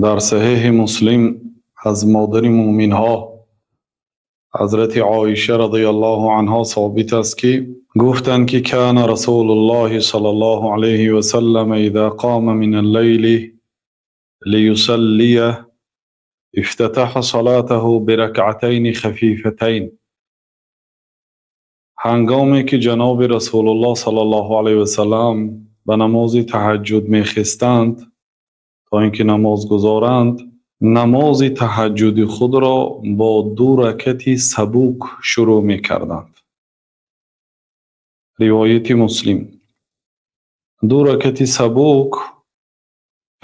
در صحیح مسلم از مادر مومین ها حضرت عایشه رضی الله عنها ثابت است که گفتند که کان رسول الله صلی الله علیه و سلم اذا قام من الليل لیصلی افتتح صلاته برکعتین خفیفتین. هنگامی که جناب رسول الله صلی الله علیه و سلم به نماز تهجد میخستند تا اینکه نماز گذارند، نماز تهجد خود را با 2 رکعت سبوک شروع می کردند. روایت مسلم. 2 رکعت سبوک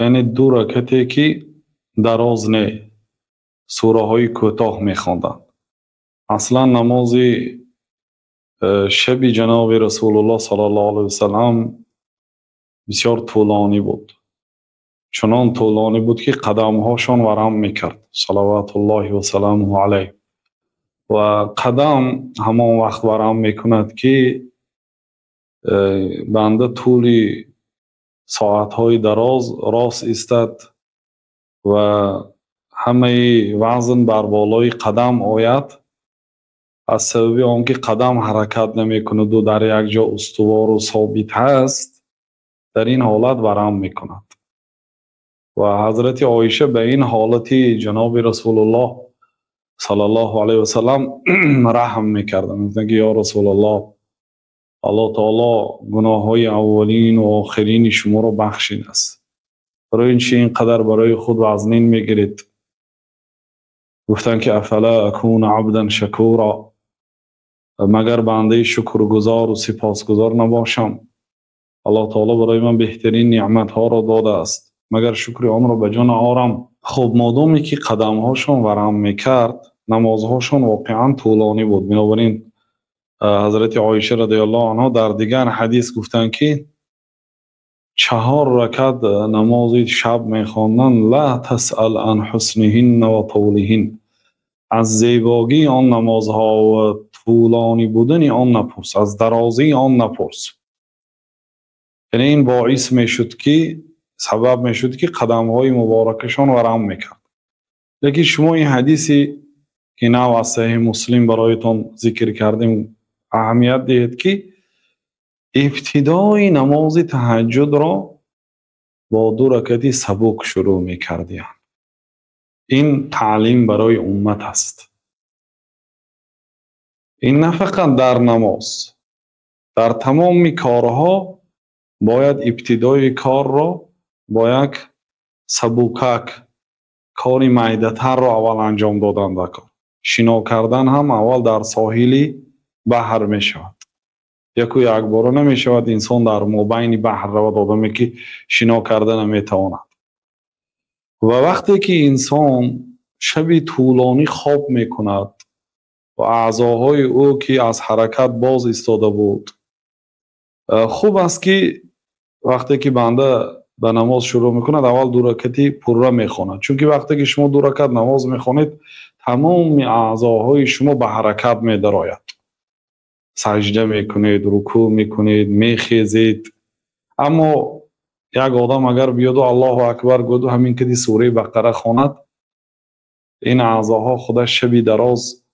یعنی 2 رکعتی که دراز نه، سوره های کوتاه می خواندند. اصلا نماز شب جناب رسول الله صلی الله علیه و سلم بسیار طولانی بود، چنان طولانی بود که قدمهاشان ورم میکرد صلوات الله و سلامه علیه. و قدم همان وقت ورم میکند که بنده طول ساعتهای دراز راست ایستد و همه وزن بر بالای قدم آید. از سبب آنکه قدم حرکت نمیکند و در یک جا استوار و ثابت هست، در این حالت ورم میکند. و حضرت عایشه به این حالت جناب رسول الله صلی الله علیه و سلم رحم میکردند. میگفتند که یا رسول الله، الله تعالی گناه های اولین و آخرین شما را بخشیده است، برای این چی اینقدر برای خود وزنین میگیرید؟ گفتند که افلا اکون عبدا شکورا، مگر بنده شکرگزار و سپاسگزار نباشم؟ الله تعالی برای من بهترین نعمت ها را داده است، مگر شکر آن را به جا نآورم؟ خب مادامی که قدم هاشون ورم میکرد، نمازهاشون واقعا طولانی بود. بنابراین حضرت عایشه رضی الله عنها در دیگر حدیث گفتند که 4 رکعت نماز شب میخواندند. لا تسأل عن حسنهن و طولهن، از زیبایی آن نمازها و طولانی بودن آن نپرس، از درازی آن نپرس. یعنی این باعث میشد که سبب میشد که قدم های مبارکشان ورم میکرد. لیکن شما این حدیثی که نو از صحیح مسلم برایتان ذکر کردیم اهمیت دهید که ابتدای نماز تهجد را با 2 رکعت سبک شروع میکردیم. این تعلیم برای امت است. این نه فقط در نماز، در تمام کارها باید ابتدای کار را با یک سبوکک، کاری معدتر را اول انجام دادن در کار. شنا کردن هم اول در ساحل بحر می شود. یک بار نمی شود انسان در مابین بحر رود، آدمی که شنا کردن نمی تواند. و وقتی که انسان شب طولانی خواب می کند و اعضاهای او که از حرکت باز ایستاده بود، خوب است که وقتی که بنده به نماز شروع میکند اول 2 رکعتی پره میخواند، چون که وقتی که شما 2 رکعت نماز میخوانید تمام اعضاهای شما به حرکت میدراید. سجده میکنید، رکوع میکنید، میخیزید. اما یک آدم اگر بیاد و الله اکبر گفت و همین که دی سوره بقره خواند، این اعضاها خودش شبی دراز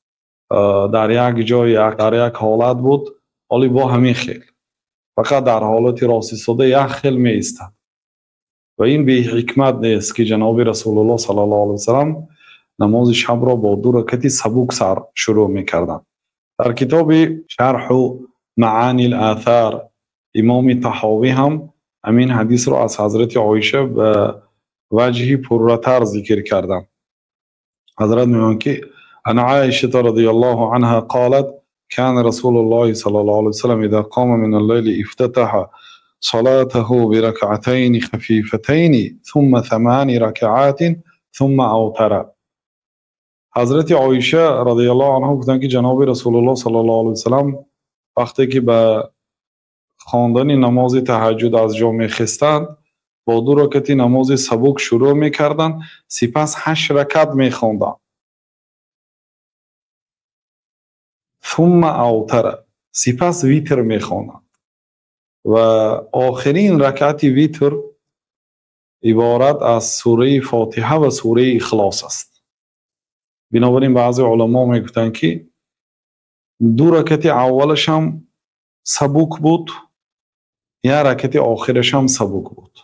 در یک جای در یک حالت بود، ولی با همین خیل فقط در حالت راست ایستاده یک خیل می ایستد. و این به حکمت نیست که جناب رسول الله صلی الله علیه و سلم نماز شب را با 2 رکعت سبک سر شروع می‌کردند. در کتاب شرح معانی الاثار امام طحاوی هم همین حدیث را از حضرت عایشه به وجهی پرتر ذکر کردند. حضرت میگویند که عن عایشه رضی الله عنها قالت كان رسول الله صلی الله علیه و سلم اذا قام من الليل افتتح صلاته بركعتين خفيفتين ثم 8 ركعات ثم اوتر. حضرت عایشه رضی الله عنها گفتند که جناب رسول الله صلی الله علیه و سلم وقتی که به خواندن نماز تهجد از جا میخستند با 2 رکعت نماز سبک شروع میکردند، سپس 8 رکعت میخواندند. ثم اوتر، سپس ویتر میخواندند و آخرین رکعت ویتر عبارت از سوره فاتحه و سوره اخلاص است. بنابراین بعضی علما میگفتن که 2 رکعت اولش هم سبک بود، 1 رکعت آخرش هم سبک بود.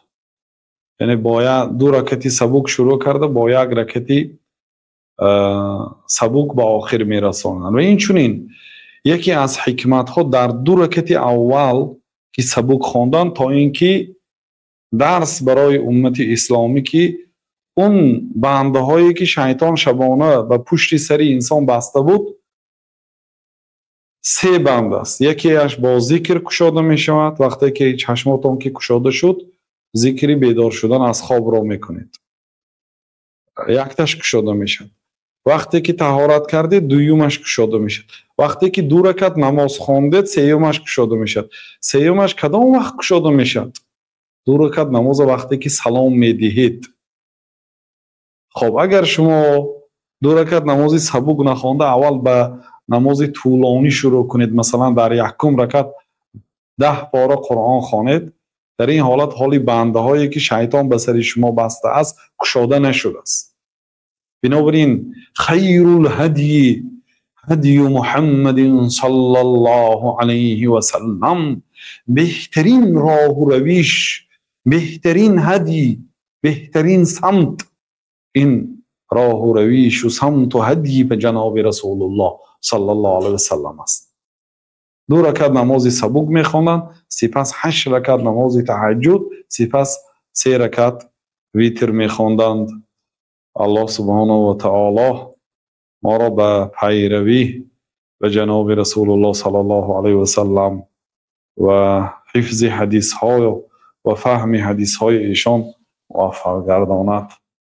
یعنی باید 2 رکعتی سبک شروع کرده، با 1 رکعتی سبک به آخر میرسانند. و این چونین یکی از حکمت ها در 2 رکعت اول که سبک خواندن تا اینکه درس برای امت اسلامی که اون بنده هایی که شیطان شبانه به پشت سر انسان بسته بود 3 بند است. یکی اش با ذکر گشاده می شود، وقتی که چشماتون که گشاده شد ذکری بیدار شدن از خواب را میکنید، یکتش گشاده میشد. وقتی که طهارت کردید دویمش گشاده میشد. وقتی که 2 رکعت نماز خواندید سیومش گشاده میشد. سیومش کدام وقت گشاده میشد؟ 2 رکعت نماز وقتی که سلام میدهید. خب اگر شما 2 رکعت نمازی سبک نخوانده اول به نماز طولانی شروع کنید، مثلا در 1 رکعت 10 پاره قرآن خوانید، در این حالت حالی بنده هایی که شیطان به سر شما بسته است گشاده نشده است. بنابراین خیر الهدی هدی محمد صلی الله علیه و سلم، بهترین راه و روش، بهترین هدی، بهترین سمت این راه و روش و سمت و هدی به جناب رسول الله صلی الله علیه و سلم است. 2 رکعت نماز سبک میخوانند، سپس 8 رکعت نماز تهجد، سپس 3 رکعت ویتر میخواندند. الله سبحانه و تعالی ما را به پیروی به جناب رسول الله صلی الله علیه و سلم و حفظ حدیث های و فهم حدیث های ایشان موفق گرداند.